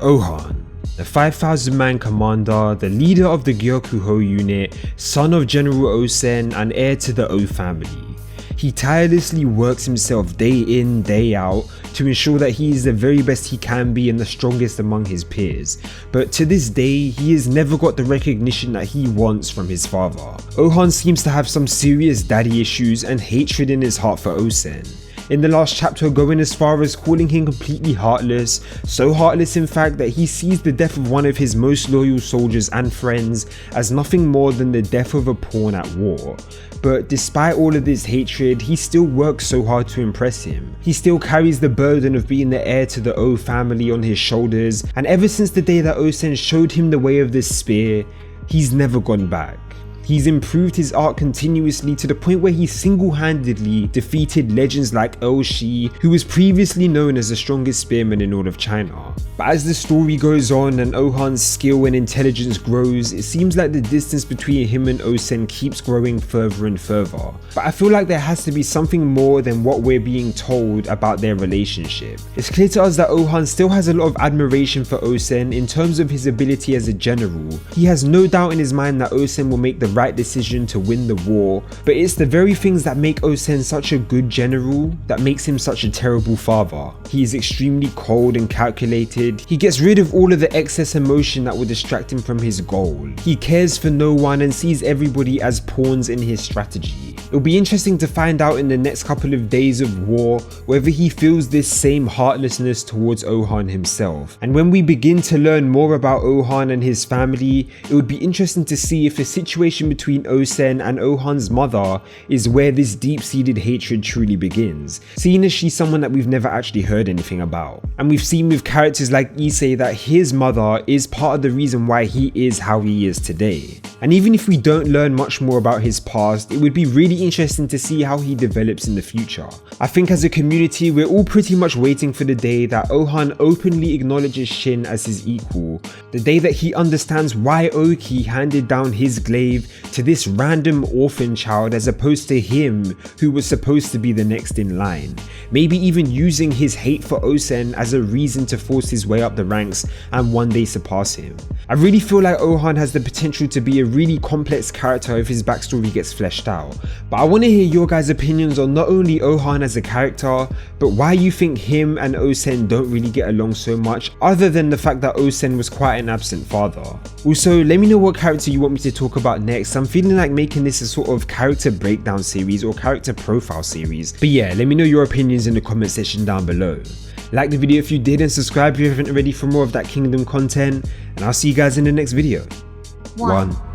Ouhon, the 5,000-man commander, the leader of the Gyokuho unit, son of General Osen and heir to the O family. He tirelessly works himself day in, day out to ensure that he is the very best he can be and the strongest among his peers, but to this day he has never got the recognition that he wants from his father. Ouhon seems to have some serious daddy issues and hatred in his heart for Osen. In the last chapter, going as far as calling him completely heartless, so heartless in fact that he sees the death of one of his most loyal soldiers and friends as nothing more than the death of a pawn at war. But despite all of this hatred, he still works so hard to impress him. He still carries the burden of being the heir to the O family on his shoulders, and ever since the day that Osen showed him the way of the spear, he's never gone back. He's improved his art continuously to the point where he single-handedly defeated legends like Earl Shi, who was previously known as the strongest spearman in all of China. But as the story goes on and Ouhon's skill and intelligence grows, it seems like the distance between him and Osen keeps growing further and further. But I feel like there has to be something more than what we're being told about their relationship. It's clear to us that Ouhon still has a lot of admiration for Osen in terms of his ability as a general. He has no doubt in his mind that Osen will make the right decision to win the war, but it's the very things that make Osen such a good general that makes him such a terrible father. He is extremely cold and calculated. He gets rid of all of the excess emotion that would distract him from his goal. He cares for no one and sees everybody as pawns in his strategy. It'll be interesting to find out in the next couple of days of war whether he feels this same heartlessness towards Ouhon himself. And when we begin to learn more about Ouhon and his family, it would be interesting to see if the situation between Osen and Ouhon's mother is where this deep-seated hatred truly begins, seeing as she's someone that we've never actually heard anything about. And we've seen with characters like Issei that his mother is part of the reason why he is how he is today. And even if we don't learn much more about his past, it would be really interesting to see how he develops in the future. I think as a community, we're all pretty much waiting for the day that Ouhon openly acknowledges Shin as his equal, the day that he understands why Oki handed down his glaive to this random orphan child as opposed to him who was supposed to be the next in line, maybe even using his hate for Osen as a reason to force his way up the ranks and one day surpass him. I really feel like Ouhon has the potential to be a really complex character if his backstory gets fleshed out, but I want to hear your guys' opinions on not only Ouhon as a character, but why you think him and Osen don't really get along so much, other than the fact that Osen was quite an absent father. Also, let me know what character you want me to talk about next. I'm feeling like making this a sort of character breakdown series or character profile series, but yeah, let me know your opinions in the comment section down below. Like the video if you did and subscribe if you haven't already for more of that Kingdom content, and I'll see you guys in the next video. 1.